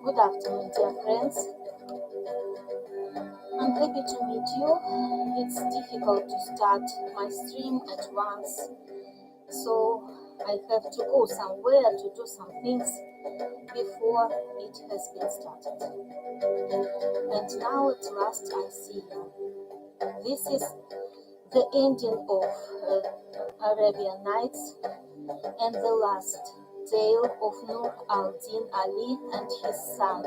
Good afternoon, dear friends. I'm happy to meet you. It's difficult to start my stream at once, so I have to go somewhere to do some things before it has been started. And now at last I see you. This is the ending of Arabian Nights and the last tale of Nur al-Din Ali and his son.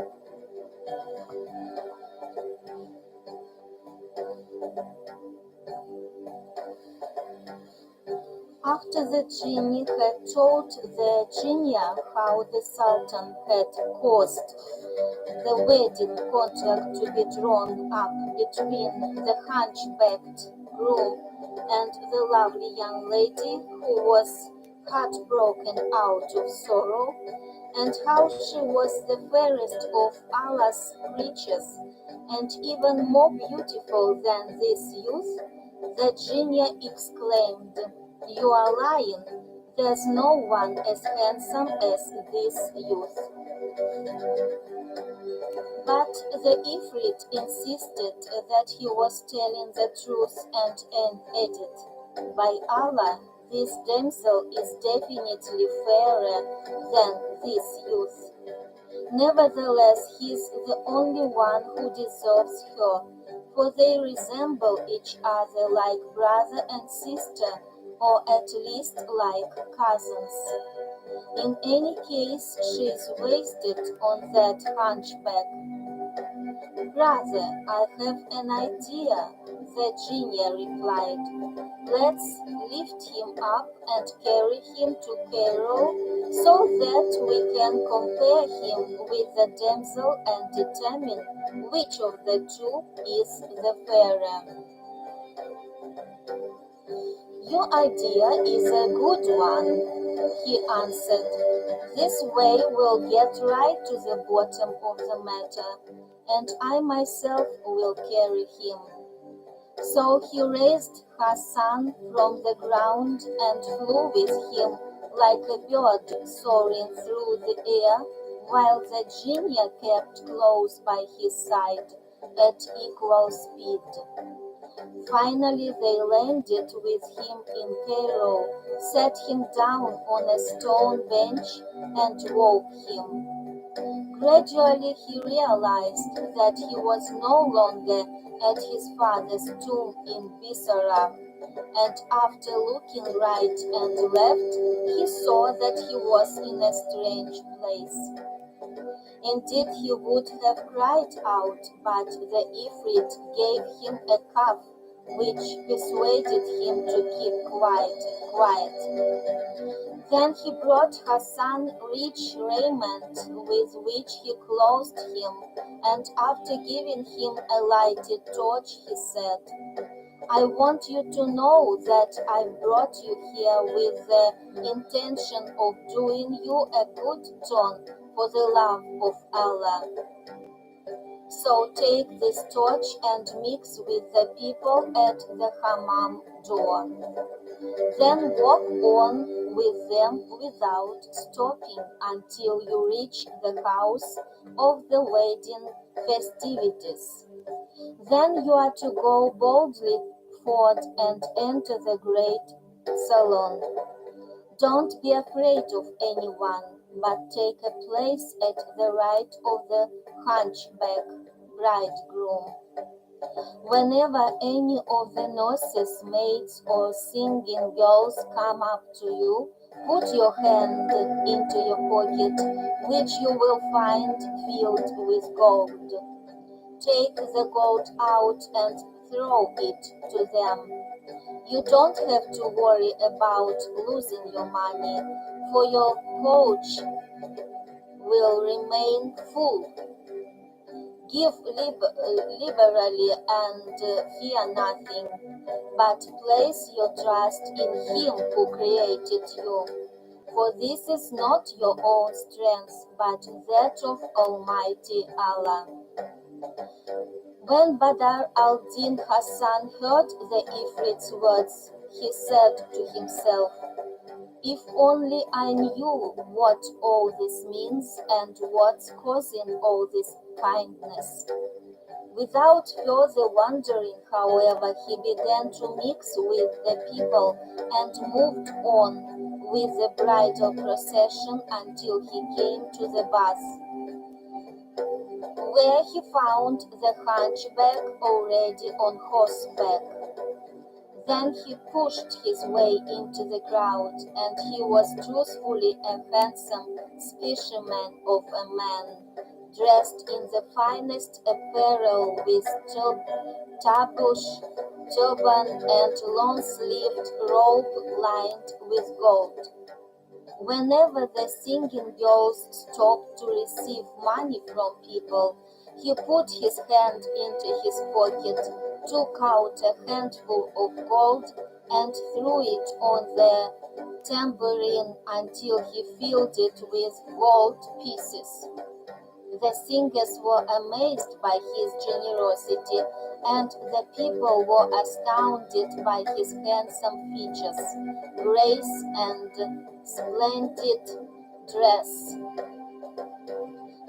After the genie had told the Jinnah how the Sultan had caused the wedding contract to be drawn up between the hunchbacked groom and the lovely young lady who was heartbroken out of sorrow, and how she was the fairest of Allah's creatures, and even more beautiful than this youth, the Jinnah exclaimed, "You are lying. There's no one as handsome as this youth." But the Ifrit insisted that he was telling the truth and added, "By Allah, this damsel is definitely fairer than this youth. Nevertheless, he is the only one who deserves her, for they resemble each other like brother and sister, or at least like cousins. In any case, she is wasted on that hunchback." "Brother, I have an idea," the Jinnah replied. "Let's lift him up and carry him to Cairo, so that we can compare him with the damsel and determine which of the two is the fairer." "Your idea is a good one," he answered. "This way we'll get right to the bottom of the matter, and I myself will carry him." So he raised Hassan from the ground and flew with him like a bird soaring through the air, while the Jinnah kept close by his side, at equal speed. Finally they landed with him in Cairo, set him down on a stone bench, and woke him. Gradually he realized that he was no longer at his father's tomb in Bisara, and after looking right and left, he saw that he was in a strange place. Indeed, he would have cried out, but the Ifrit gave him a cuff, which persuaded him to keep quiet. Then he brought Hassan rich raiment with which he clothed him, and after giving him a lighted torch, he said, I want you to know that I brought you here with the intention of doing you a good turn for the love of Allah. So take this torch and mix with the people at the hammam door. Then walk on with them without stopping until you reach the house of the wedding festivities. Then you are to go boldly forth and enter the great salon. Don't be afraid of anyone, but take a place at the right of the hunchback bridegroom. Whenever any of the nurses, maids, or singing girls come up to you, put your hand into your pocket, which you will find filled with gold. Take the gold out and throw it to them. You don't have to worry about losing your money, for your pouch will remain full. Give liberally and fear nothing, but place your trust in Him who created you. For this is not your own strength, but that of Almighty Allah. When Badr al-Din Hassan heard the Ifrit's words, he said to himself, if only I knew what all this means and what's causing all this kindness. Without further wondering, however, he began to mix with the people and moved on with the bridal procession until he came to the bath, where he found the hunchback already on horseback. Then he pushed his way into the crowd, and he was truthfully a handsome specimen of a man, dressed in the finest apparel with tabush, turban, and long-sleeved robe lined with gold. Whenever the singing girls stopped to receive money from people, he put his hand into his pocket, took out a handful of gold, and threw it on the tambourine until he filled it with gold pieces. The singers were amazed by his generosity, and the people were astounded by his handsome features, grace, and splendid dress.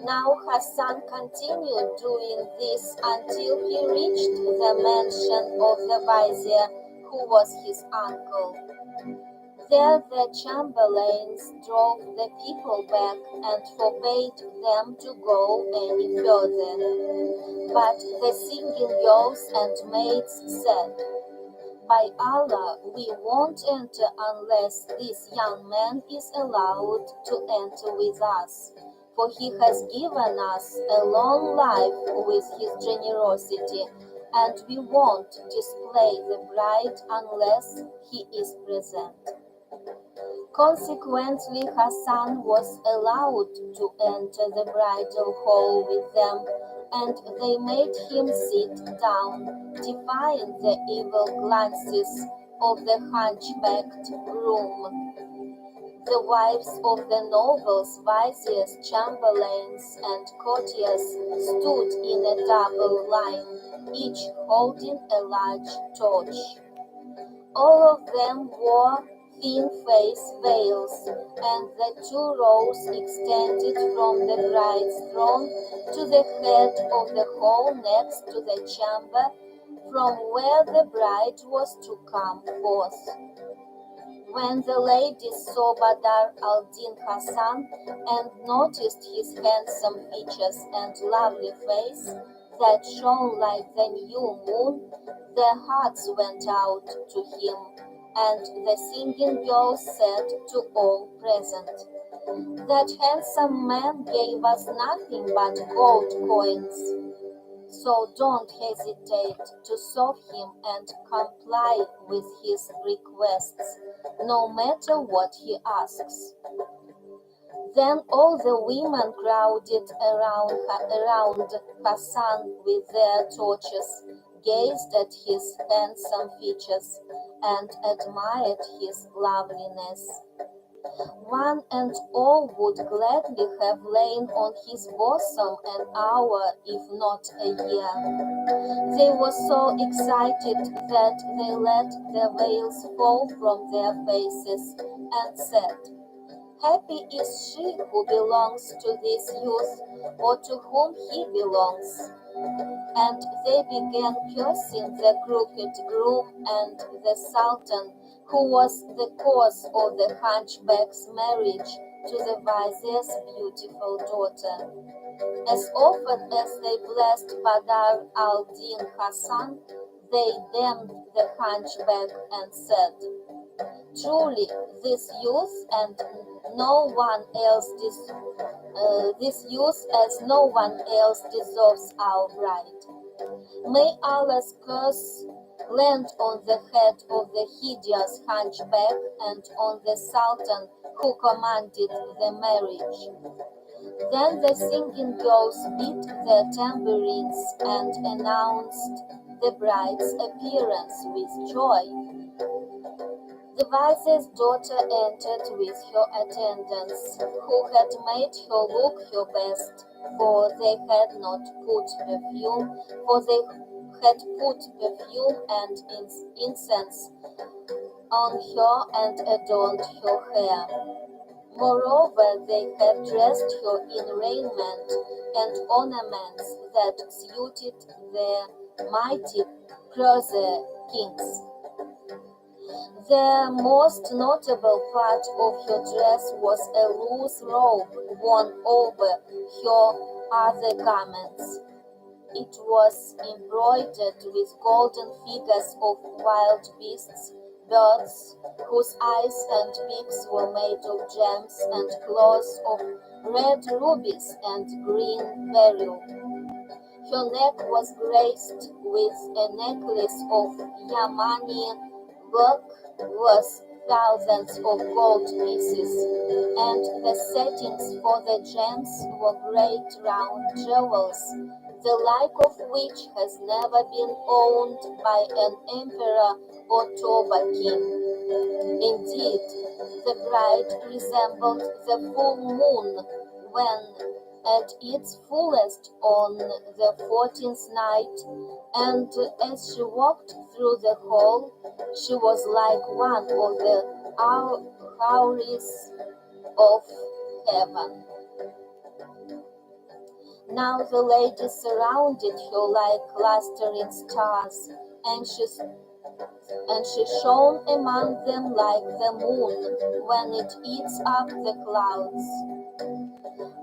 Now Hassan continued doing this until he reached the mansion of the vizier, who was his uncle. There the chamberlains drove the people back and forbade them to go any further. But the singing girls and maids said, by Allah, we won't enter unless this young man is allowed to enter with us, for he has given us a long life with his generosity, and we won't display the bride unless he is present. Consequently, Hassan was allowed to enter the bridal hall with them, and they made him sit down, defying the evil glances of the hunchbacked groom. The wives of the nobles, viziers, chamberlains, and courtiers stood in a double line, each holding a large torch. All of them wore thin face veils, and the 2 rows extended from the bride's throne to the head of the hall next to the chamber from where the bride was to come forth. When the ladies saw Badr al-Din Hasan and noticed his handsome features and lovely face that shone like the new moon, their hearts went out to him, and the singing girls said to all present, "That handsome man gave us nothing but gold coins. So don't hesitate to serve him and comply with his requests, no matter what he asks." Then all the women crowded around Hassan with their torches, gazed at his handsome features, and admired his loveliness. One and all would gladly have lain on his bosom an hour, if not a year. They were so excited that they let their veils fall from their faces and said, "Happy is she who belongs to this youth, or to whom he belongs." And they began cursing the crooked groom and the Sultan, who was the cause of the hunchback's marriage to the vizier's beautiful daughter. As often as they blessed Badr al-Din Hasan, they damned the hunchback and said, "Truly, this youth as no one else deserves our bride. May Allah's curse land on the head of the hideous hunchback and on the Sultan who commanded the marriage." Then the singing girls beat their tambourines and announced the bride's appearance with joy. The vizier's daughter entered with her attendants, who had made her look her best, for they had put perfume and incense on her and adorned her hair. Moreover, they had dressed her in raiment and ornaments that suited their mighty Persian kings. The most notable part of her dress was a loose robe worn over her other garments. It was embroidered with golden figures of wild beasts, birds, whose eyes and beaks were made of gems, and claws of red rubies and green beryl. Her neck was graced with a necklace of Yamani work worth thousands of gold pieces, and the settings for the gems were great round jewels, the like of which has never been owned by an emperor or Toba king. Indeed, the bride resembled the full moon when at its fullest on the 14th night, and as she walked through the hall, she was like one of the houris of heaven. Now the ladies surrounded her like clustering stars, and she shone among them like the moon when it eats up the clouds.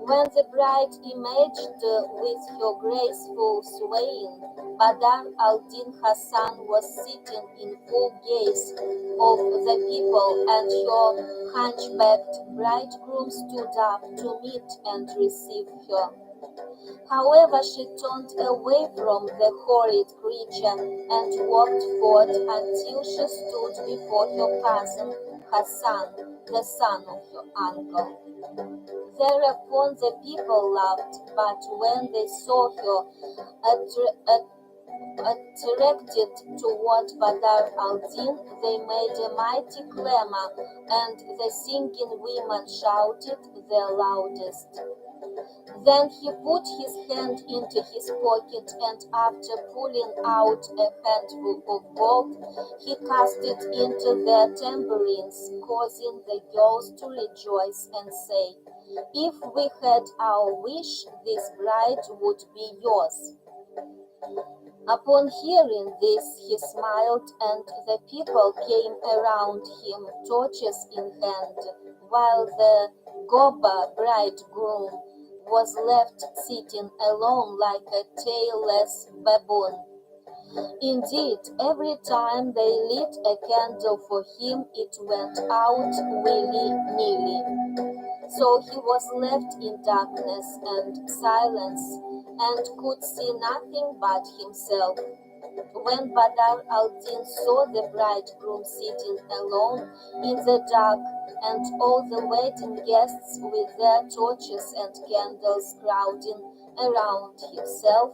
When the bride emerged with her graceful swaying, Badr al-Din Hasan was sitting in full gaze of the people, and her hunchbacked bridegroom stood up to meet and receive her. However, she turned away from the horrid creature and walked forward until she stood before her cousin Hassan, the son of her uncle. Thereupon the people laughed, but when they saw her attracted toward Badr al-Din, they made a mighty clamor, and the singing women shouted their loudest. Then he put his hand into his pocket, and after pulling out a handful of gold, he cast it into their tambourines, causing the girls to rejoice and say, "If we had our wish, this bride would be yours." Upon hearing this, he smiled, and the people came around him, torches in hand, while the Goba bridegroom was left sitting alone like a tailless baboon. Indeed, every time they lit a candle for him, it went out willy-nilly. So he was left in darkness and silence, and could see nothing but himself. When Badr al-Din saw the bridegroom sitting alone in the dark, and all the wedding guests with their torches and candles crowding around himself,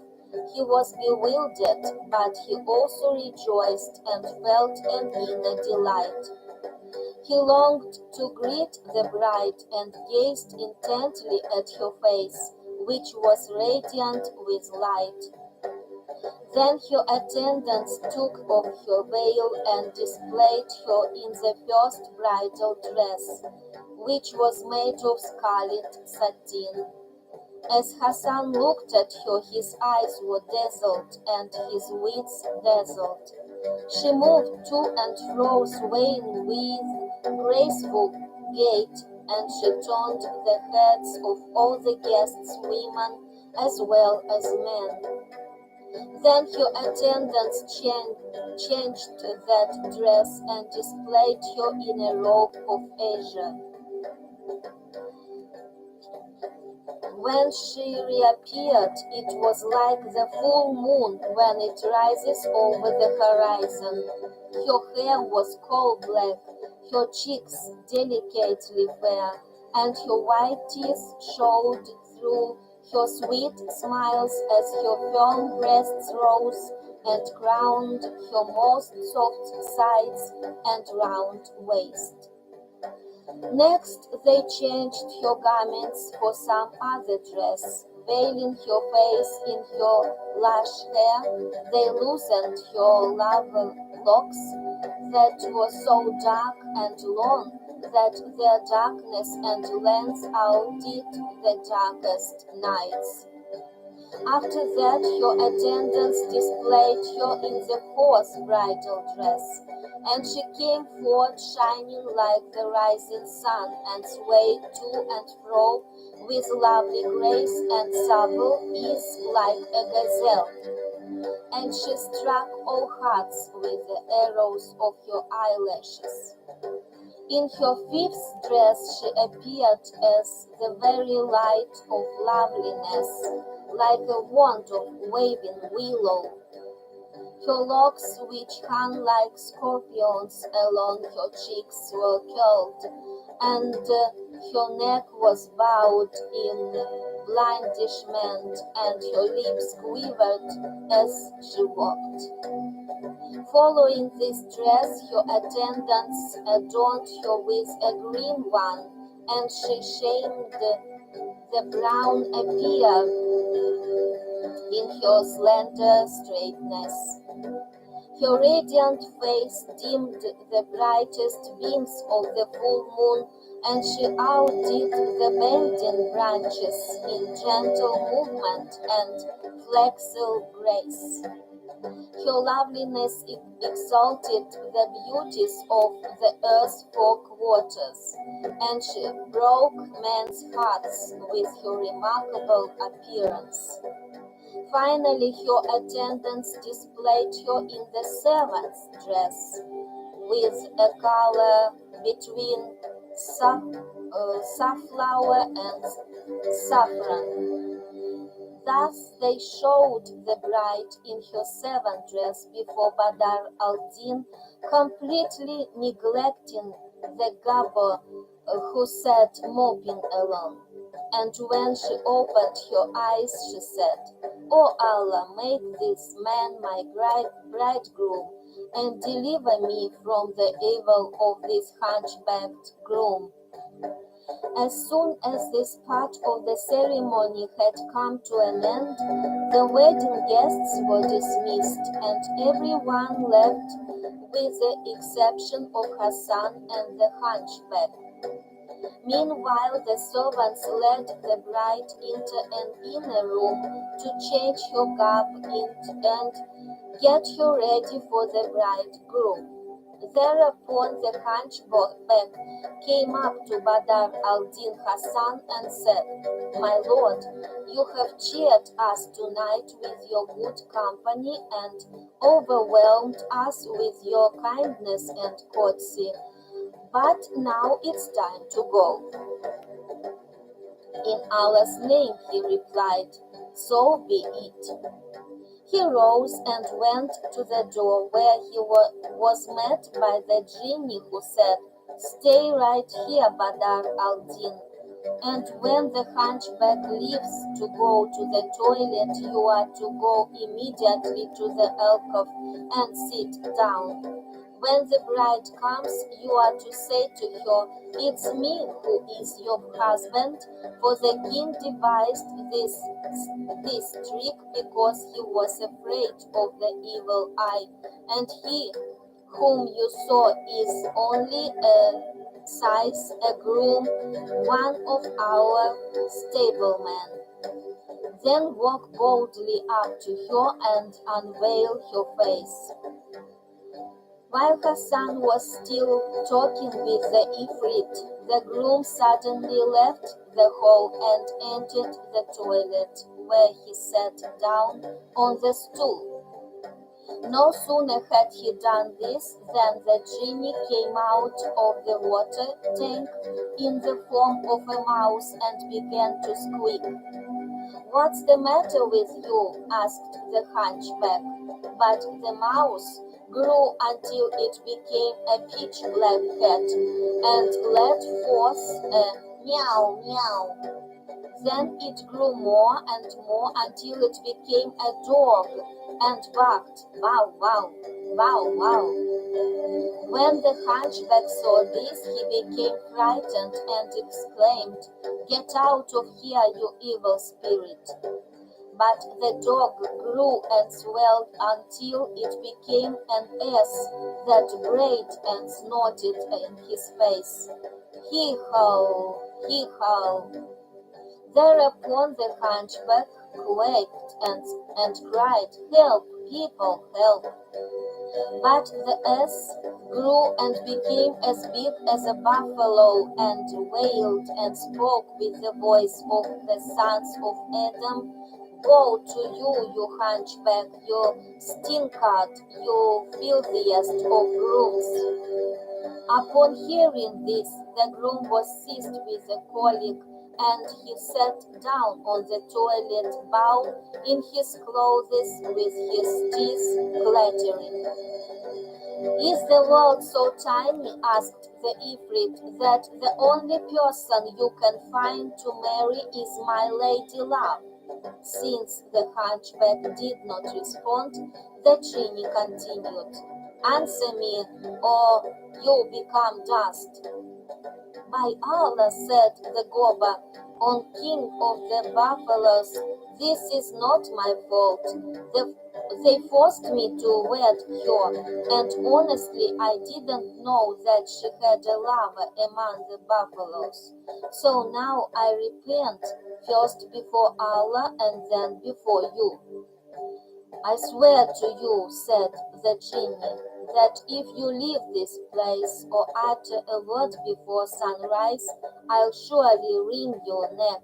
he was bewildered, but he also rejoiced and felt an inner delight. He longed to greet the bride and gazed intently at her face, which was radiant with light. Then her attendants took off her veil and displayed her in the first bridal dress, which was made of scarlet satin. As Hassan looked at her, his eyes were dazzled and his wits dazzled. She moved to and fro, swaying with graceful gait, and she turned the heads of all the guests, women as well as men. Then her attendants changed that dress and displayed her in a robe of azure. When she reappeared, it was like the full moon when it rises over the horizon. Her hair was coal black, her cheeks delicately fair, and her white teeth showed through her sweet smiles as her firm breasts rose and crowned her most soft sides and round waist. Next, they changed her garments for some other dress. Veiling her face in her lush hair, they loosened her locks that were so dark and long that their darkness and length outdid the darkest nights. After that, her attendants displayed her in the fourth bridal dress, and she came forth shining like the rising sun, and swayed to and fro with lovely grace and supple ease like a gazelle. And she struck all hearts with the arrows of her eyelashes. In her fifth dress she appeared as the very light of loveliness, like a wand of waving willow. Her locks, which hung like scorpions along her cheeks, were curled, and her neck was bowed in blandishment, and her lips quivered as she walked. Following this dress, her attendants adorned her with a green one, and she shamed the brown appear in her slender straightness. Her radiant face dimmed the brightest beams of the full moon, and she outdid the bending branches in gentle movement and flexile grace. Her loveliness exalted the beauties of the earth's four quarters, and she broke men's hearts with her remarkable appearance. Finally, her attendants displayed her in the seventh dress, with a color between safflower and saffron. Thus they showed the bride in her seventh dress before Badr al-Din, completely neglecting the gabber who sat moping alone. And when she opened her eyes, she said, "O Allah, make this man my bridegroom, and deliver me from the evil of this hunchbacked groom." As soon as this part of the ceremony had come to an end, the wedding guests were dismissed, and everyone left with the exception of Hassan and the hunchback. Meanwhile, the servants led the bride into an inner room to change her garb and get her ready for the bridegroom. Thereupon the hunchback came up to Badr al-Din Hassan and said, "My lord, you have cheered us tonight with your good company and overwhelmed us with your kindness and courtesy, but now it's time to go." "In Allah's name," he replied, "so be it." He rose and went to the door, where he was met by the genie, who said, "Stay right here, Badr al-Din, and when the hunchback leaves to go to the toilet, you are to go immediately to the alcove and sit down. When the bride comes, you are to say to her, 'It's me who is your husband,' for the king devised this trick because he was afraid of the evil eye, and he whom you saw is only a groom, one of our stablemen. Then walk boldly up to her and unveil her face." While Hassan was still talking with the Ifrit, the groom suddenly left the hall and entered the toilet, where he sat down on the stool. No sooner had he done this than the genie came out of the water tank in the form of a mouse and began to squeak. "What's the matter with you?" asked the hunchback. But the mouse grew until it became a pitch-black cat and let forth a meow meow. Then it grew more and more until it became a dog and barked, "Wow, wow, wow, wow." When the hunchback saw this, he became frightened and exclaimed, "Get out of here, you evil spirit." But the dog grew and swelled until it became an ass that brayed and snorted in his face. "Hee-haw, hee-haw." Thereupon the hunchback quaked and cried, "Help, people, help." But the ass grew and became as big as a buffalo and wailed and spoke with the voice of the sons of Adam, "Woe to you, you hunchback, you stinkard, you filthiest of grooms." Upon hearing this, the groom was seized with a colic, and he sat down on the toilet bowl in his clothes with his teeth clattering. "Is the world so tiny," asked the Ifrit, "that the only person you can find to marry is my lady love?" Since the hunchback did not respond, the genie continued, "Answer me, or you become dust." "By Allah," said the Goba, "on king of the buffaloes, this is not my fault. They forced me to wed her, and honestly I didn't know that she had a lover among the buffaloes. So now I repent, first before Allah and then before you." "I swear to you," said the genie, "that if you leave this place or utter a word before sunrise, I'll surely wring your neck.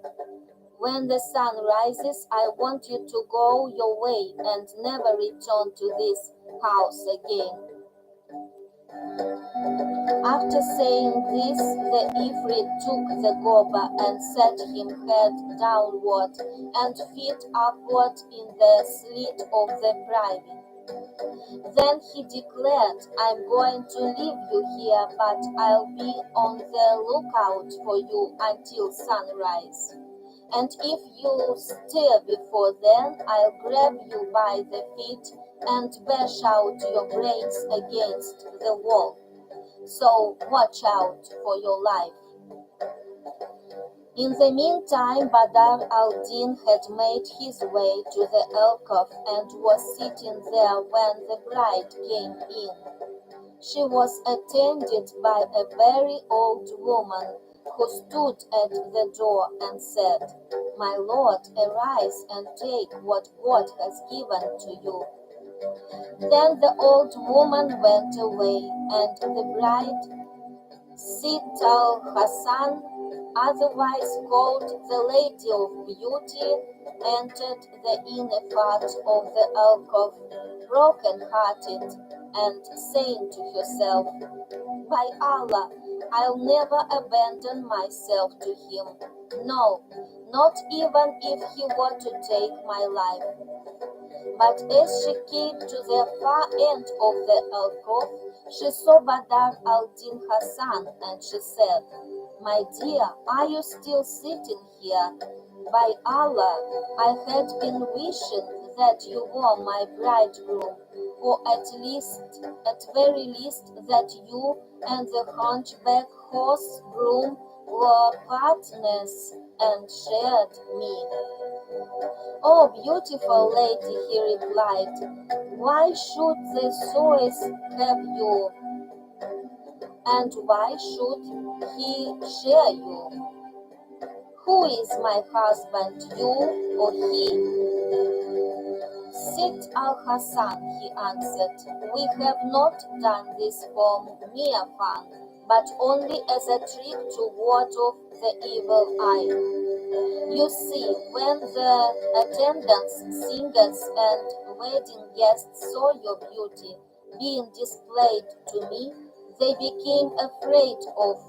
When the sun rises, I want you to go your way and never return to this house again." After saying this, the Ifrit took the Goba and set him head downward and feet upward in the slit of the privy. Then he declared, "I'm going to leave you here, but I'll be on the lookout for you until sunrise. And if you stir before then, I'll grab you by the feet and bash out your brains against the wall. So watch out for your life." In the meantime, Badr al-Din had made his way to the alcove and was sitting there when the bride came in. She was attended by a very old woman who stood at the door and said, "My lord, arise and take what God has given to you." Then the old woman went away, and the bride, Sitt al-Hasan, otherwise called the Lady of Beauty, entered the inner part of the alcove, broken-hearted, and saying to herself, "By Allah, I'll never abandon myself to him. No, not even if he were to take my life." But as she came to the far end of the alcove, she saw Badr al-Din Hasan, and she said, "My dear, are you still sitting here? By Allah, I had been wishing that you were my bridegroom, or at very least, that you and the hunchback horse groom were partners and shared me." "Oh, beautiful lady," he replied, "why should the Sois have you? And why should he share you? Who is my husband, you or he?" "Sitt al-Hasan," he answered, "we have not done this for mere fun, but only as a trick to ward off the evil eye. You see, when the attendants, singers, and wedding guests saw your beauty being displayed to me, they became afraid of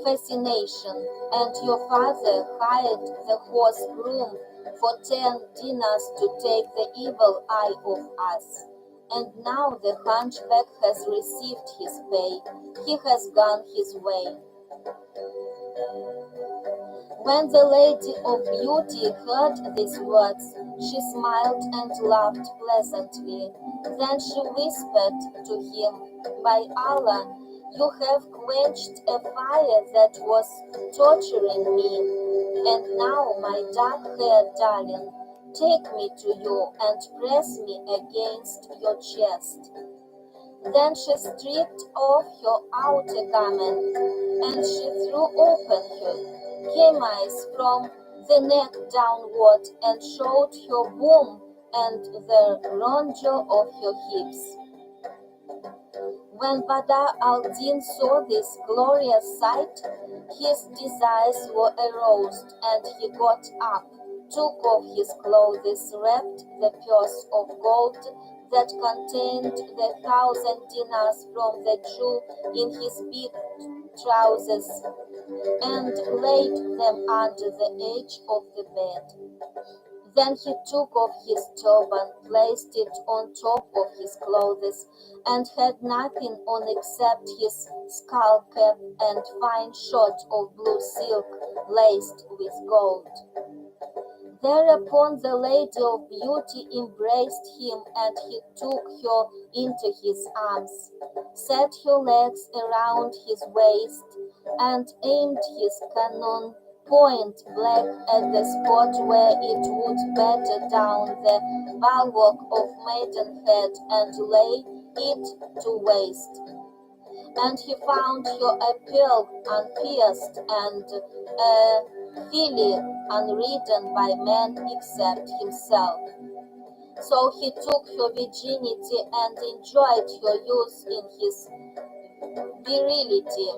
fascination, and your father hired the horse groom for 10 dinars to take the evil eye of us. And now the hunchback has received his pay. He has gone his way." When the Lady of Beauty heard these words, she smiled and laughed pleasantly. Then she whispered to him, "By Allah, you have quenched a fire that was torturing me. And now, my dark-haired darling, take me to you and press me against your chest." Then she stripped off her outer garment, and she threw open her chemise from the neck downward and showed her womb and the rondure of her hips. When Badr al-Din saw this glorious sight, his desires were aroused, and he got up, took off his clothes, wrapped the purse of gold that contained the 1,000 dinars from the Jew in his big trousers, and laid them under the edge of the bed. Then he took off his turban, placed it on top of his clothes, and had nothing on except his skull cap and fine shirt of blue silk laced with gold. Thereupon the Lady of Beauty embraced him, and he took her into his arms, set her legs around his waist, and aimed his cannon point blank at the spot where it would batter down the bulwark of maidenhead and lay it to waste. And he found her a pearl unpierced and a filly unridden by man except himself. So he took her virginity and enjoyed her use in his virility,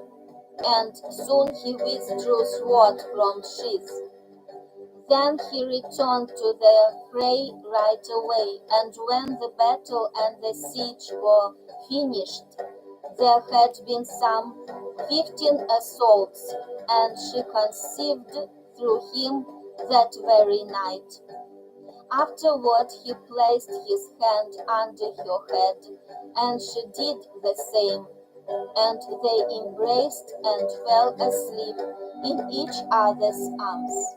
and soon he withdrew sword from sheath. Then he returned to the fray right away, and when the battle and the siege were finished, there had been some 15 assaults, and she conceived through him that very night. Afterward he placed his hand under her head, and she did the same, and they embraced and fell asleep in each other's arms.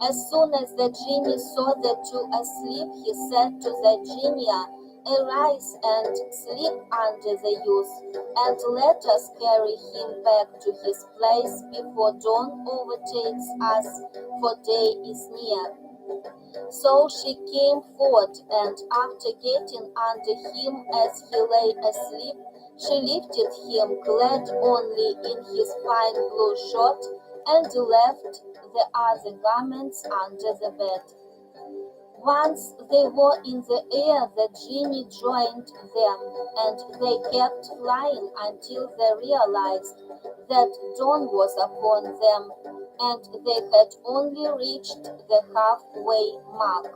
As soon as the genie saw the two asleep, he said to the genie, Arise and sleep under the youth, and let us carry him back to his place before dawn overtakes us, for day is near. So she came forth, and after getting under him as he lay asleep, she lifted him, clad only in his fine blue shirt, and left the other garments under the bed. Once they were in the air, the genie joined them, and they kept flying until they realized that dawn was upon them, and they had only reached the halfway mark.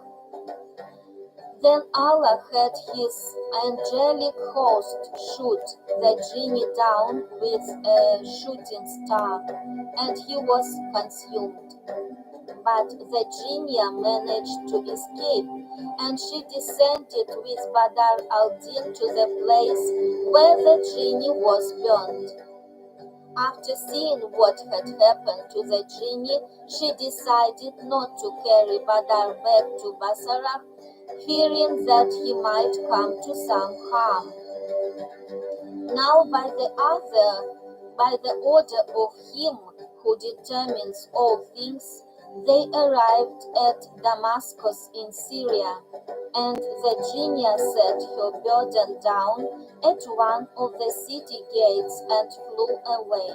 Then Allah had his angelic host shoot the genie down with a shooting star, and he was consumed. But the genie managed to escape, and she descended with Badr al-Din to the place where the genie was burned. After seeing what had happened to the genie, she decided not to carry Badr back to Basra, fearing that he might come to some harm. Now by the order of him who determines all things, they arrived at Damascus in Syria, and the genie set her burden down at one of the city gates and flew away.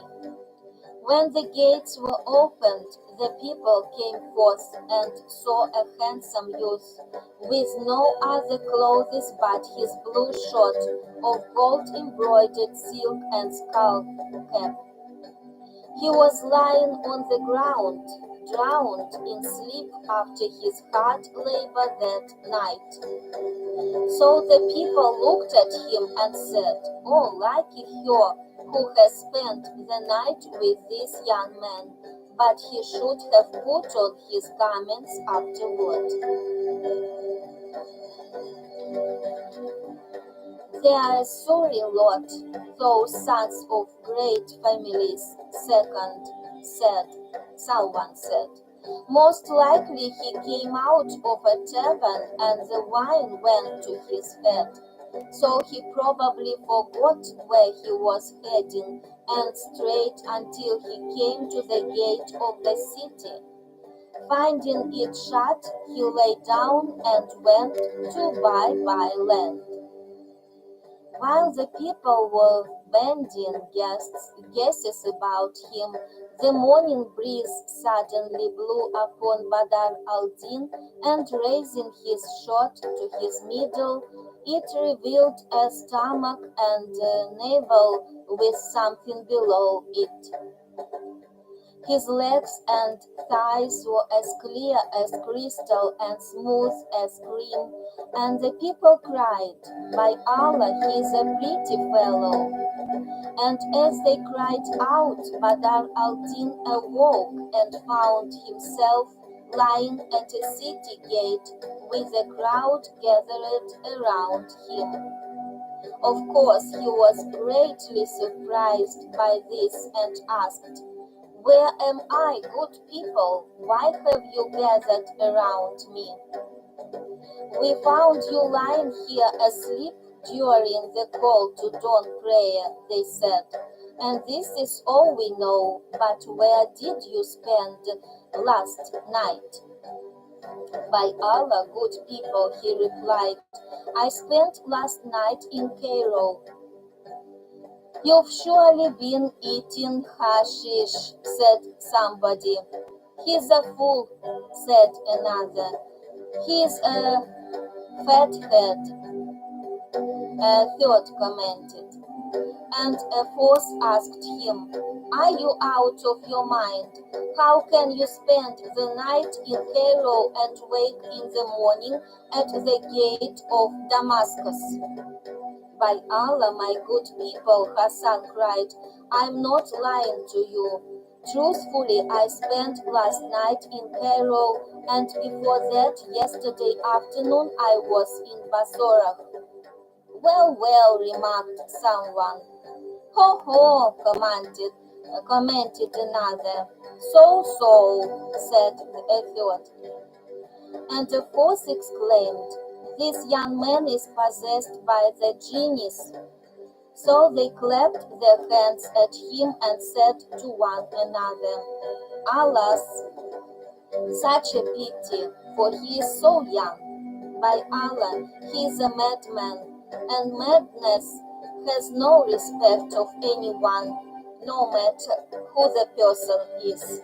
When the gates were opened, the people came forth and saw a handsome youth with no other clothes but his blue shirt of gold-embroidered silk and skull cap. He was lying on the ground, drowned in sleep after his hard labor that night. So the people looked at him and said, "Oh, lucky her who has spent the night with this young man, but he should have put on his garments afterward." They are a sorry lot, those sons of great families, someone said. Most likely he came out of a tavern and the wine went to his head. So he probably forgot where he was heading and strayed until he came to the gate of the city. Finding it shut, he lay down and went to buy land. While the people were bandying guesses about him, the morning breeze suddenly blew upon Badr al-Din, and raising his shirt to his middle, it revealed a stomach and navel with something below it. His legs and thighs were as clear as crystal and smooth as cream, and the people cried, "By Allah, he is a pretty fellow." And as they cried out, Badr al-Din awoke and found himself lying at a city gate with a crowd gathered around him. Of course, he was greatly surprised by this and asked, "Where am I, good people? Why have you gathered around me?" "We found you lying here asleep during the call to dawn prayer," they said, "and this is all we know. But where did you spend last night?" "By Allah, good people," he replied, "I spent last night in Cairo." "You've surely been eating hashish," said somebody. "He's a fool," said another. "He's a fathead," a third commented. And a fourth asked him, "Are you out of your mind? How can you spend the night in Cairo and wake in the morning at the gate of Damascus?" "By Allah, my good people," Hassan cried, "I'm not lying to you. Truthfully, I spent last night in Cairo, and before that, yesterday afternoon, I was in Basora." "Well, well," remarked someone. "Ho, ho," commented another. So, said a third. And a fourth exclaimed, This young man is possessed by the genius. So they clapped their hands at him and said to one another, Alas, such a pity, for he is so young. By Allah, he is a madman, and madness has no respect of anyone, no matter who the person is.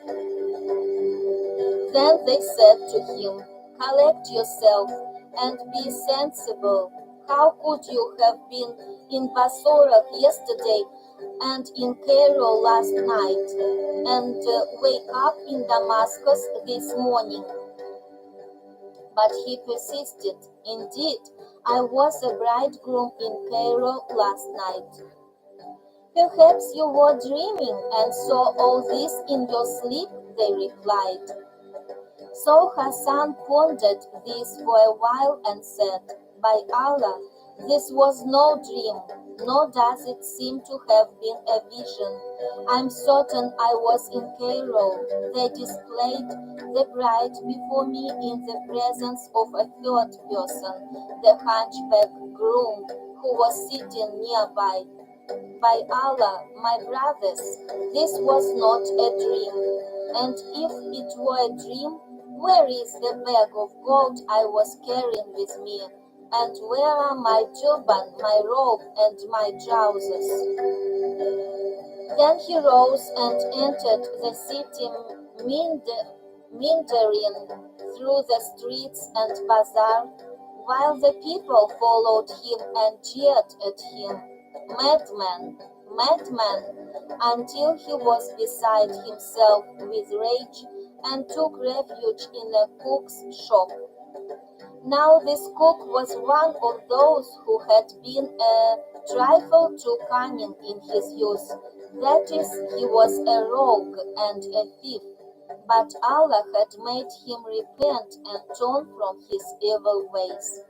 Then they said to him, Collect yourself and be sensible. How could you have been in Basora yesterday and in Cairo last night, and wake up in Damascus this morning? But he persisted, Indeed, I was a bridegroom in Cairo last night. Perhaps you were dreaming and saw all this in your sleep, they replied. So Hassan pondered this for a while and said, By Allah, this was no dream, nor does it seem to have been a vision. I'm certain I was in Cairo. They displayed the bride before me in the presence of a third person, the hunchback groom, who was sitting nearby. By Allah, my brothers, this was not a dream, and if it were a dream, where is the bag of gold I was carrying with me, and where are my turban, my robe, and my trousers? Then he rose and entered the city, meandering through the streets and bazaar, while the people followed him and jeered at him. Madman, madman, until he was beside himself with rage and took refuge in a cook's shop. Now this cook was one of those who had been a trifle too cunning in his youth. That is, he was a rogue and a thief, but Allah had made him repent and turn from his evil ways.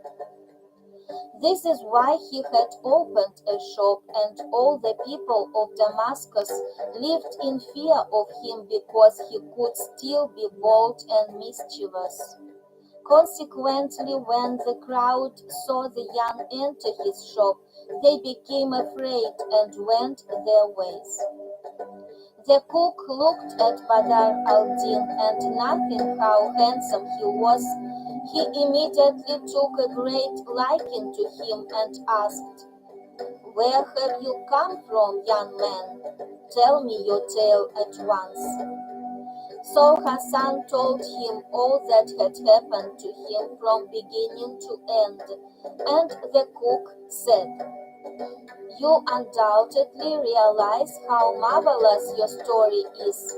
This is why he had opened a shop, and all the people of Damascus lived in fear of him because he could still be bold and mischievous. Consequently, when the crowd saw the young enter his shop, they became afraid and went their ways. The cook looked at Badr al-Din, and noting how handsome he was, he immediately took a great liking to him and asked, Where have you come from, young man? Tell me your tale at once. So Hassan told him all that had happened to him from beginning to end, and the cook said, You undoubtedly realize how marvelous your story is.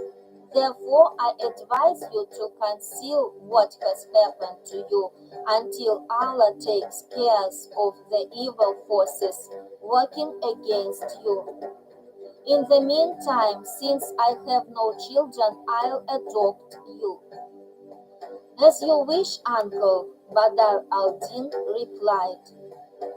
Therefore, I advise you to conceal what has happened to you until Allah takes care of the evil forces working against you. In the meantime, since I have no children, I'll adopt you. As you wish, uncle, Badr al-Din replied.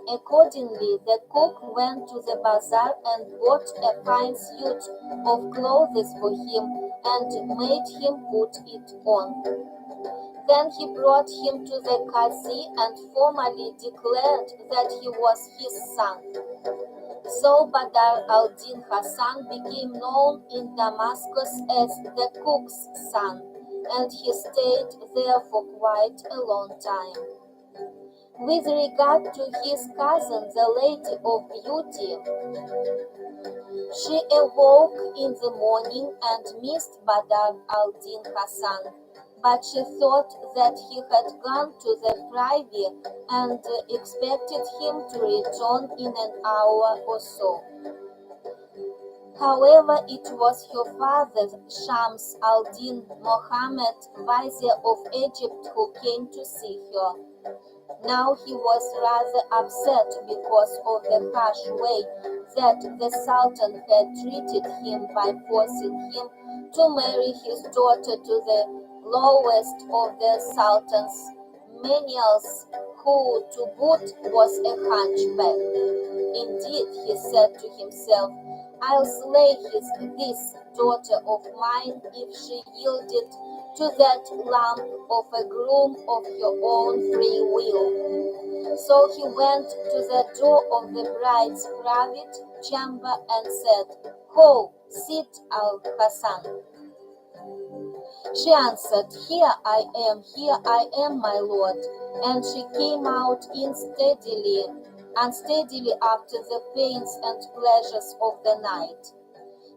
Accordingly, the cook went to the bazaar and bought a fine suit of clothes for him and made him put it on. Then he brought him to the Qazi and formally declared that he was his son. So Badr al-Din Hassan became known in Damascus as the cook's son, and he stayed there for quite a long time. With regard to his cousin, the Lady of Beauty, she awoke in the morning and missed Badr al-Din Hassan, but she thought that he had gone to the privy and expected him to return in an hour or so. However, it was her father, Shams al-Din Mohammed, Vizier of Egypt, who came to see her. Now he was rather upset because of the harsh way that the Sultan had treated him by forcing him to marry his daughter to the lowest of the Sultan's menials, who to boot was a hunchback. Indeed, he said to himself, I'll slay this daughter of mine if she yielded to that lump of a groom of her own free will. So he went to the door of the bride's private chamber and said, "Ho, sit, Al-Hassan." She answered, here I am, my lord. And she came out unsteadily after the pains and pleasures of the night.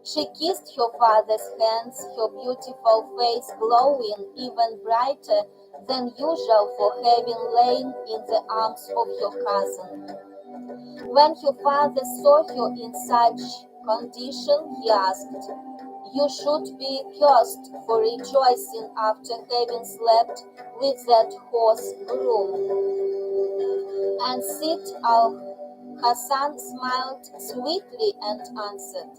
She kissed her father's hands, her beautiful face glowing even brighter than usual for having lain in the arms of her cousin. When her father saw her in such condition, he asked, "You should be cursed for rejoicing after having slept with that horse groom." And Sid al-Hassan smiled sweetly and answered,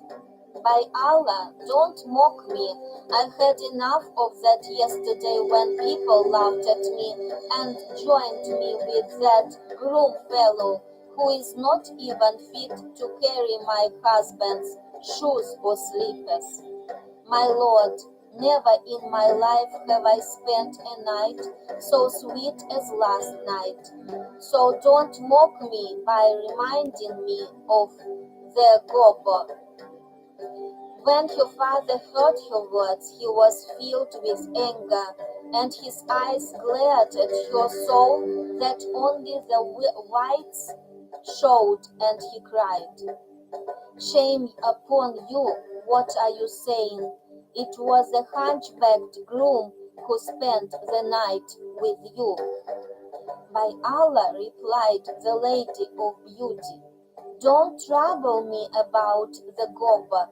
"By Allah, don't mock me. I had enough of that yesterday when people laughed at me and joined me with that groom fellow who is not even fit to carry my husband's shoes or slippers. My lord, never in my life have I spent a night so sweet as last night. So don't mock me by reminding me of the gobbo." When her father heard her words, he was filled with anger, and his eyes glared at her so that only the whites showed, and he cried, "Shame upon you! What are you saying? It was the hunchbacked groom who spent the night with you." "By Allah," replied the Lady of Beauty, "don't trouble me about the gobbo.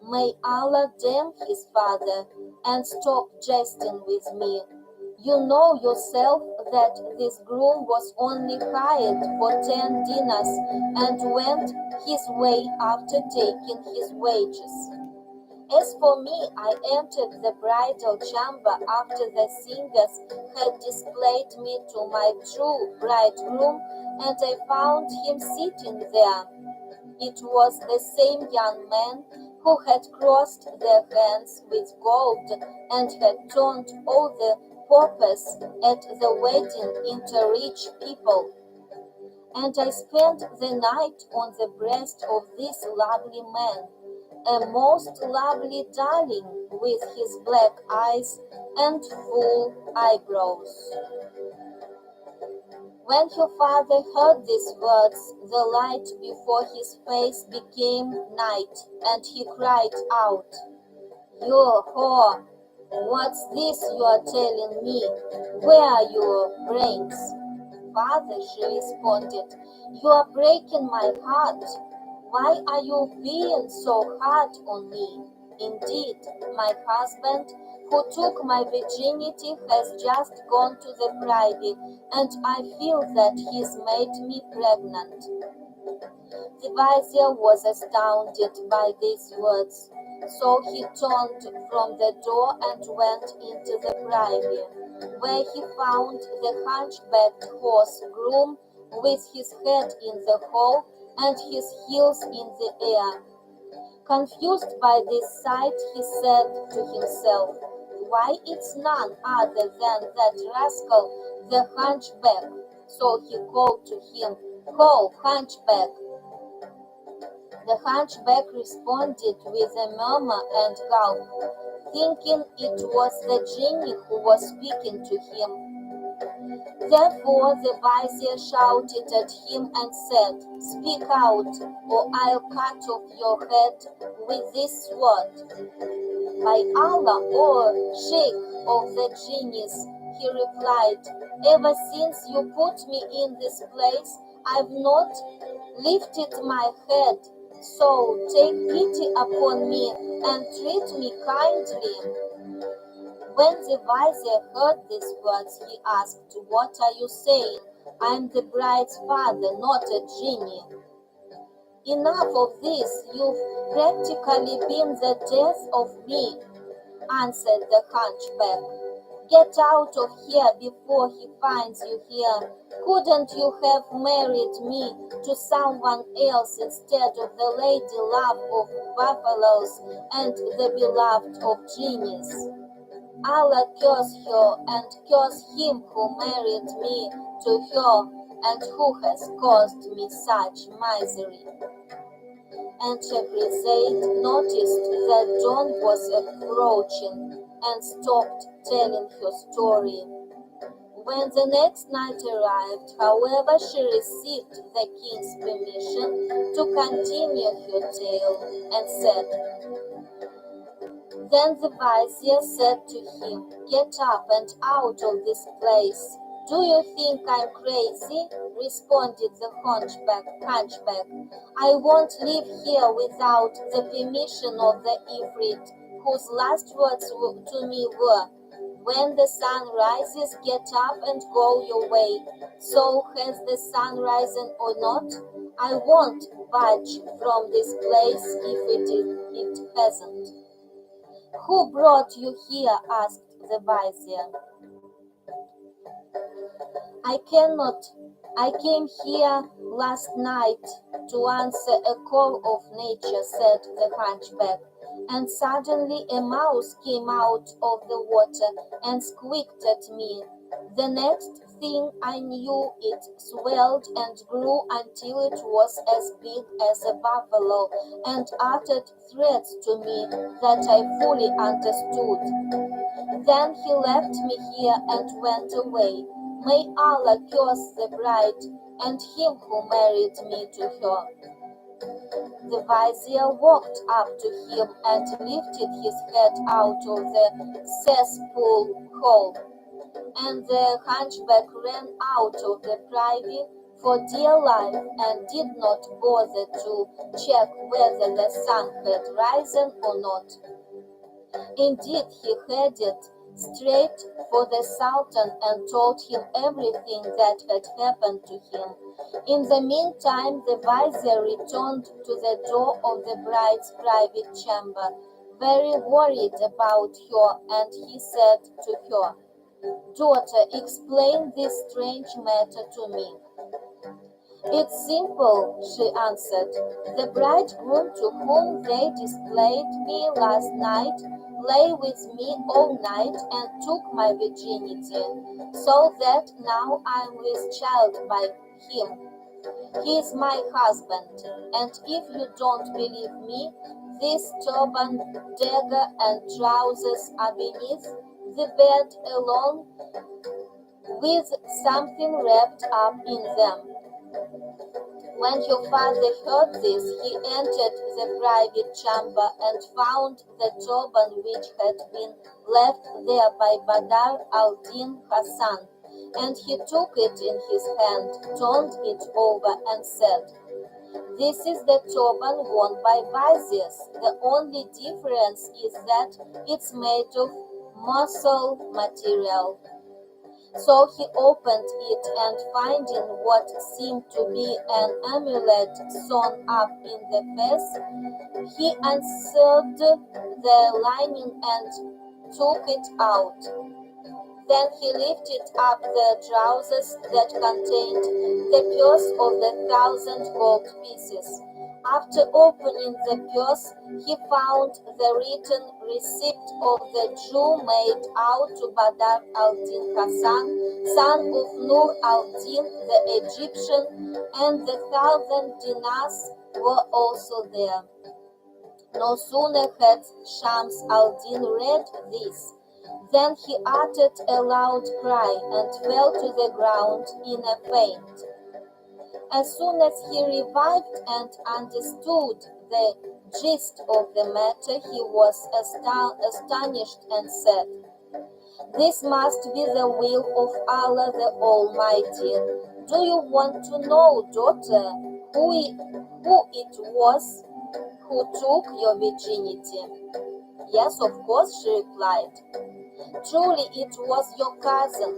May Allah damn his father, and stop jesting with me. You know yourself that this groom was only hired for 10 dinars and went his way after taking his wages. As for me, I entered the bridal chamber after the singers had displayed me to my true bridegroom, and I found him sitting there. It was the same young man who had crossed their hands with gold and had turned all the paupers at the wedding into rich people. And I spent the night on the breast of this lovely man, a most lovely darling with his black eyes and full eyebrows." When her father heard these words, the light before his face became night, and he cried out, "You whore! What's this you are telling me? Where are your brains?" "Father," she responded, "you are breaking my heart. Why are you being so hard on me? Indeed, my husband, who took my virginity, has just gone to the privy, and I feel that he's made me pregnant." The vizier was astounded by these words, so he turned from the door and went into the privy, where he found the hunchbacked horse groom with his head in the hall and his heels in the air. Confused by this sight, he said to himself, "Why, it's none other than that rascal, the hunchback." So he called to him, "Ho, hunchback!" The hunchback responded with a murmur and gulp, thinking it was the genie who was speaking to him. Therefore the vizier shouted at him and said, "Speak out, or I'll cut off your head with this sword." "By Allah, O Sheikh of the genies," he replied, "ever since you put me in this place, I've not lifted my head, so take pity upon me and treat me kindly." When the vizier heard these words, he asked, "What are you saying? I am the bride's father, not a genie." "Enough of this, you've practically been the death of me," answered the hunchback. "Get out of here before he finds you here. Couldn't you have married me to someone else instead of the lady love of buffaloes and the beloved of genies? Allah curse her and curse him who married me to her. and who has caused me such misery?" And Shahrazad noticed that dawn was approaching and stopped telling her story. When the next night arrived, however, she received the king's permission to continue her tale and said, "Then the vizier said to him, 'Get up and out of this place.' 'Do you think I'm crazy?' responded the hunchback. 'I won't live here without the permission of the Ifrit, whose last words to me were, "When the sun rises, get up and go your way." So has the sun risen or not? I won't budge from this place if it hasn't." "Who brought you here?" asked the vizier. I came here last night to answer a call of nature," said the hunchback, "and suddenly a mouse came out of the water and squeaked at me. The next thing I knew, it swelled and grew until it was as big as a buffalo and uttered threats to me that I fully understood. Then he left me here and went away. May Allah curse the bride and him who married me to her." The vizier walked up to him and lifted his head out of the cesspool hole, and the hunchback ran out of the privy for dear life and did not bother to check whether the sun had risen or not. Indeed, he headed straight for the Sultan and told him everything that had happened to him. In the meantime, the vizier returned to the door of the bride's private chamber, very worried about her, and he said to her, "Daughter, explain this strange matter to me." "It's simple," she answered. "The bridegroom to whom they displayed me last night lay with me all night and took my virginity, so that now I'm with child by him. He is my husband, and if you don't believe me, this turban, dagger, and trousers are beneath the bed along with something wrapped up in them." When your father heard this, he entered the private chamber and found the turban which had been left there by Badr al-Din Hassan, and he took it in his hand, turned it over, and said, "This is the turban worn by viziers. The only difference is that it's made of mussel material." So he opened it, and finding what seemed to be an amulet sewn up in the face, he unsewed the lining and took it out. Then he lifted up the trousers that contained the purse of the 1,000 gold pieces. After opening the purse, he found the written receipt of the Jew made out to Badr al-Din Hassan, son of Nur al-Din the Egyptian, and the 1,000 dinars were also there. No sooner had Shams al-Din read this than he uttered a loud cry and fell to the ground in a faint. As soon as he revived and understood the gist of the matter, he was astonished and said, "This must be the will of Allah the Almighty. Do you want to know, daughter, who it was who took your virginity?" "Yes, of course," she replied. "Truly it was your cousin,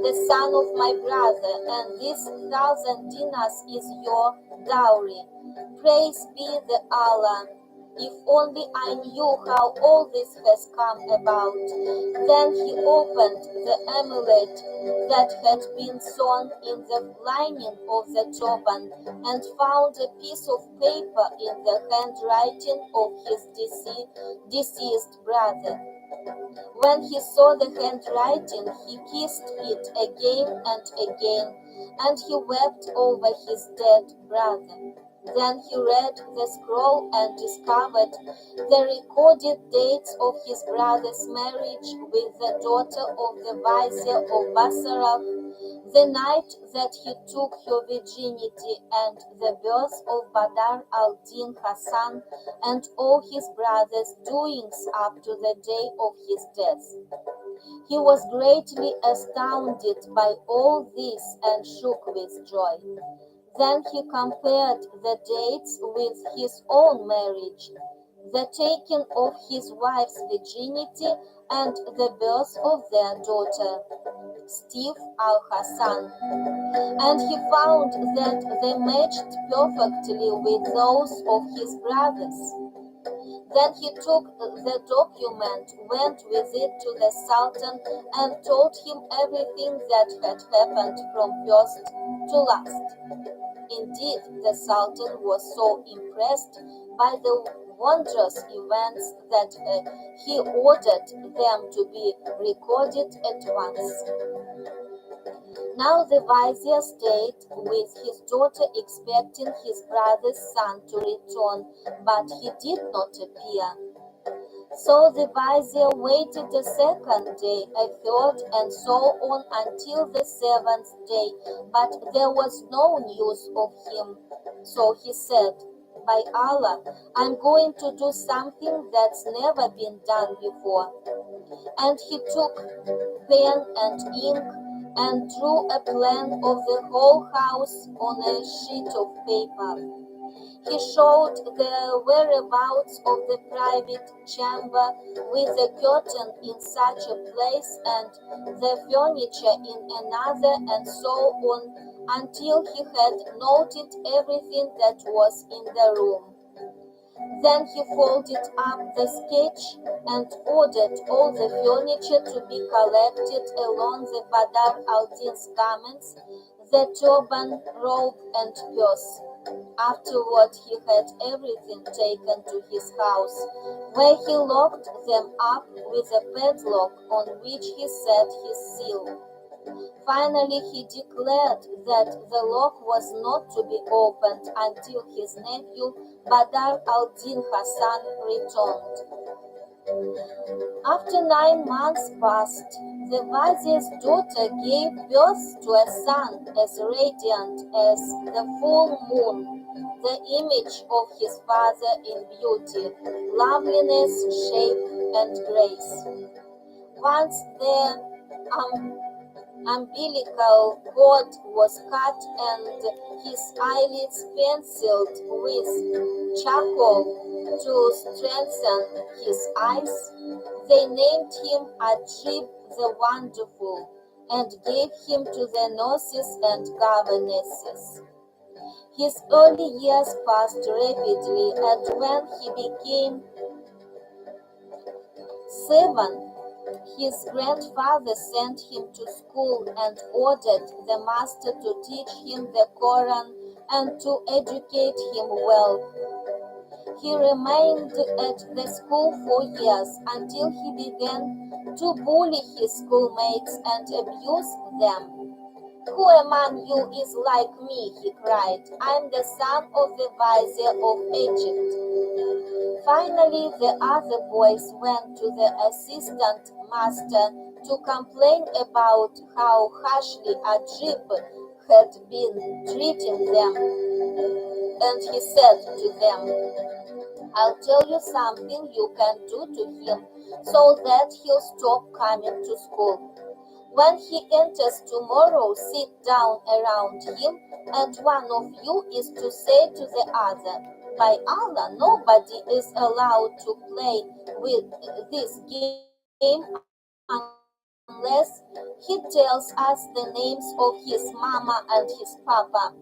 the son of my brother, and this 1,000 dinars is your dowry. Praise be the Allah. If only I knew how all this has come about." Then he opened the amulet that had been sewn in the lining of the turban and found a piece of paper in the handwriting of his deceased brother. When he saw the handwriting, he kissed it again and again, and he wept over his dead brother. Then he read the scroll and discovered the recorded dates of his brother's marriage with the daughter of the vizier of Bassorah, the night that he took her virginity, and the birth of Badr al-Din Hassan, and all his brothers' doings up to the day of his death. He was greatly astounded by all this and shook with joy. Then he compared the dates with his own marriage, the taking of his wife's virginity, and the birth of their daughter, Steve al-Hassan, and he found that they matched perfectly with those of his brothers. Then he took the document, went with it to the Sultan, and told him everything that had happened from first to last. Indeed, the Sultan was so impressed by the wondrous events that he ordered them to be recorded at once. Now the vizier stayed with his daughter, expecting his brother's son to return, but he did not appear. So the vizier waited a second day, a third, and so on until the seventh day, but there was no news of him. So he said, "By Allah, I'm going to do something that's never been done before." And he took pen and ink and drew a plan of the whole house on a sheet of paper. He showed the whereabouts of the private chamber with the curtain in such a place and the furniture in another, and so on, until he had noted everything that was in the room. Then he folded up the sketch and ordered all the furniture to be collected along the Badr al-Din's garments, the turban, robe, and purse. Afterward he had everything taken to his house, where he locked them up with a padlock on which he set his seal. Finally he declared that the lock was not to be opened until his nephew Badr al-Din Hassan returned. After 9 months passed, the vizier's daughter gave birth to a son as radiant as the full moon, the image of his father in beauty, loveliness, shape, and grace. Once the umbilical cord was cut and his eyelids penciled with charcoal to strengthen his eyes. They named him Ajib the Wonderful and gave him to the nurses and governesses. His early years passed rapidly, and when he became 7, his grandfather sent him to school and ordered the master to teach him the Koran and to educate him well. He remained at the school for years until he began to bully his schoolmates and abuse them. "Who among you is like me?" he cried. "I'm the son of the vizier of Egypt." Finally, the other boys went to the assistant master to complain about how harshly Ajib had been treating them. And he said to them, "I'll tell you something you can do to him so that he'll stop coming to school. When he enters tomorrow, sit down around him, and one of you is to say to the other, 'By Allah, nobody is allowed to play with this game unless he tells us the names of his mama and his papa.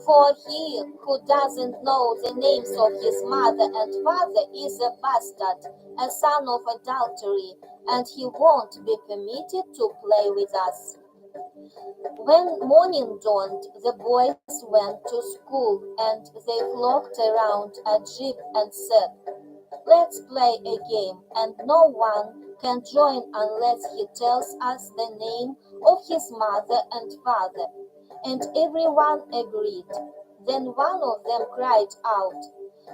For he who doesn't know the names of his mother and father is a bastard, a son of adultery, and he won't be permitted to play with us." When morning dawned, the boys went to school, and they flocked around Ajib and said, Let's play a game, and no one can join unless he tells us the name of his mother and father. And everyone agreed. Then one of them cried out,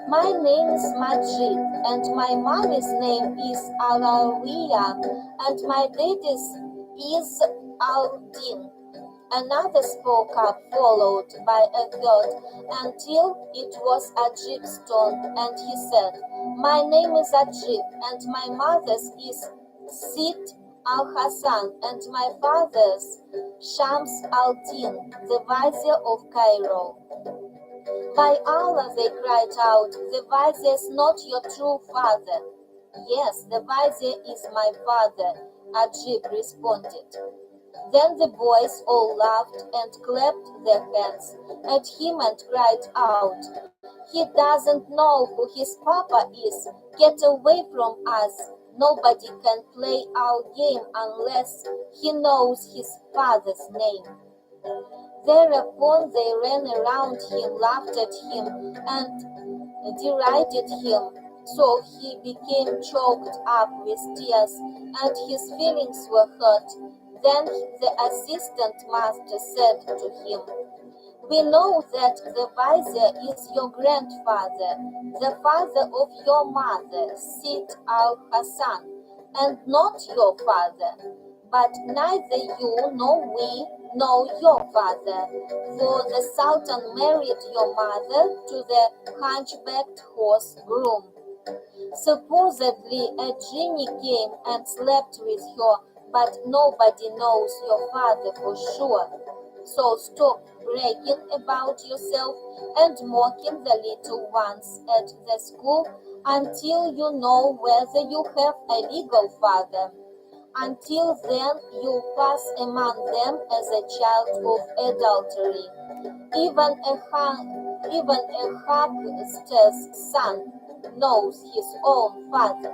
"My name is Majid, and my mommy's name is Alawiya, and my daddy's is Aldin." Another spoke up, followed by a third, until it was Ajib's turn, and he said, "My name is Ajib, and my mother's is Sid al-Hassan, and my father's Shams al-Din, the vizier of Cairo." "By Allah," they cried out, "the vizier is not your true father." "Yes, the vizier is my father," Ajib responded. Then the boys all laughed and clapped their hands at him and cried out, "He doesn't know who his papa is. Get away from us. Nobody can play our game unless he knows his father's name." Thereupon they ran around him, laughed at him, and derided him. So he became choked up with tears, and his feelings were hurt. Then the assistant master said to him, "We know that the vizier is your grandfather, the father of your mother, Sid al-Hassan, and not your father. But neither you nor we know your father, for the Sultan married your mother to the hunchbacked horse groom. Supposedly a genie came and slept with her, but nobody knows your father for sure. So stop bragging about yourself and mocking the little ones at the school until you know whether you have a legal father. Until then, you pass among them as a child of adultery. Even a huckster's son knows his own father,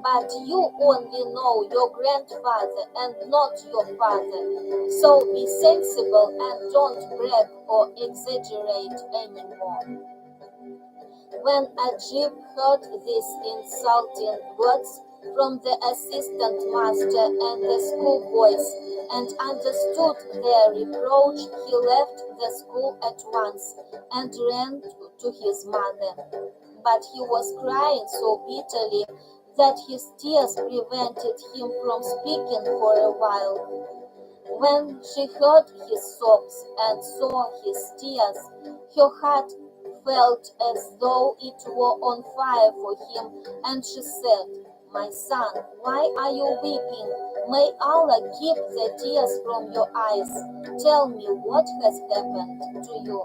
but you only know your grandfather and not your father. So be sensible and don't brag or exaggerate anymore." When Ajib heard these insulting words from the assistant master and the schoolboys and understood their reproach, he left the school at once and ran to his mother. But he was crying so bitterly that his tears prevented him from speaking for a while. When she heard his sobs and saw his tears, her heart felt as though it were on fire for him, and she said, "My son, why are you weeping? May Allah keep the tears from your eyes. Tell me what has happened to you."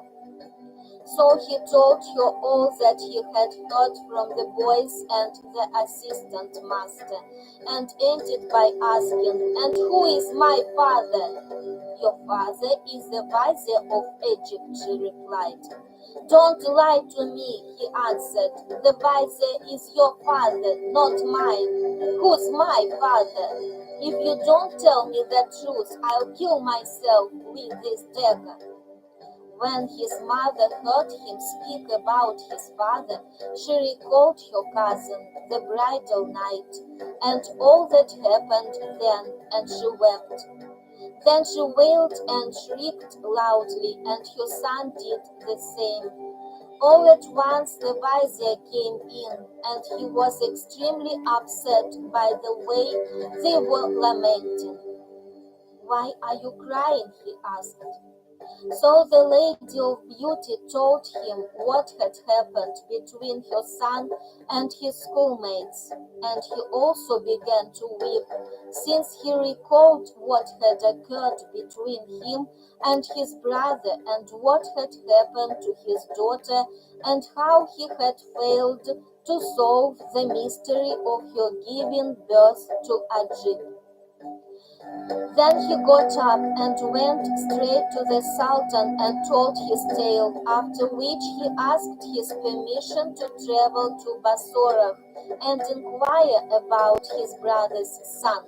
So he told her all that he had heard from the boys and the assistant master, and ended by asking, "And who is my father?" "Your father is the vizier of Egypt," she replied. "Don't lie to me," he answered. "The vizier is your father, not mine." "Who's my father? If you don't tell me the truth, I'll kill myself with this dagger." When his mother heard him speak about his father, she recalled her cousin, the bridal night, and all that happened then, and she wept. Then she wailed and shrieked loudly, and her son did the same. All at once the vizier came in, and he was extremely upset by the way they were lamenting. "Why are you crying?" he asked. So the Lady of Beauty told him what had happened between her son and his schoolmates, and he also began to weep, since he recalled what had occurred between him and his brother, and what had happened to his daughter, and how he had failed to solve the mystery of her giving birth to Ajib. Then he got up and went straight to the Sultan and told his tale, after which he asked his permission to travel to Bassorah and inquire about his brother's son.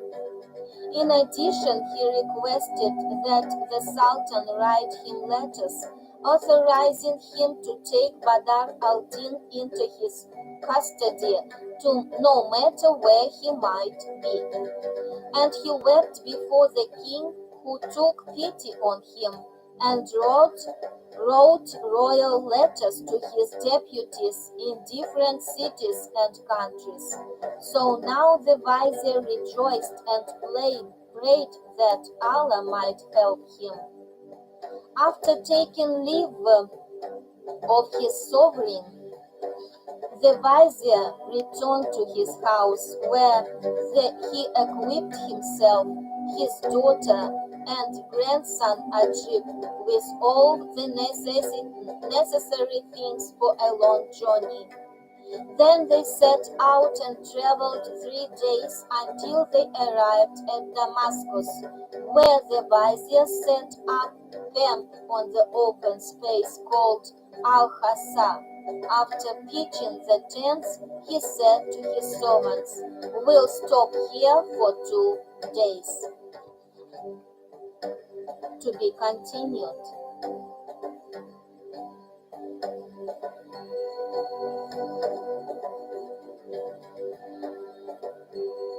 In addition, he requested that the Sultan write him letters authorizing him to take Badr al-Din into his custody to no matter where he might be. And he wept before the king, who took pity on him and wrote royal letters to his deputies in different cities and countries. So now the vizier rejoiced and prayed that Allah might help him. After taking leave of his sovereign, the vizier returned to his house, where he equipped himself, his daughter, and grandson Ajib with all the necessary things for a long journey. Then they set out and traveled 3 days until they arrived at Damascus, where the vizier set up camp on the open space called Al-Hassa. After pitching the tents, he said to his servants, "We'll stop here for 2 days." To be continued.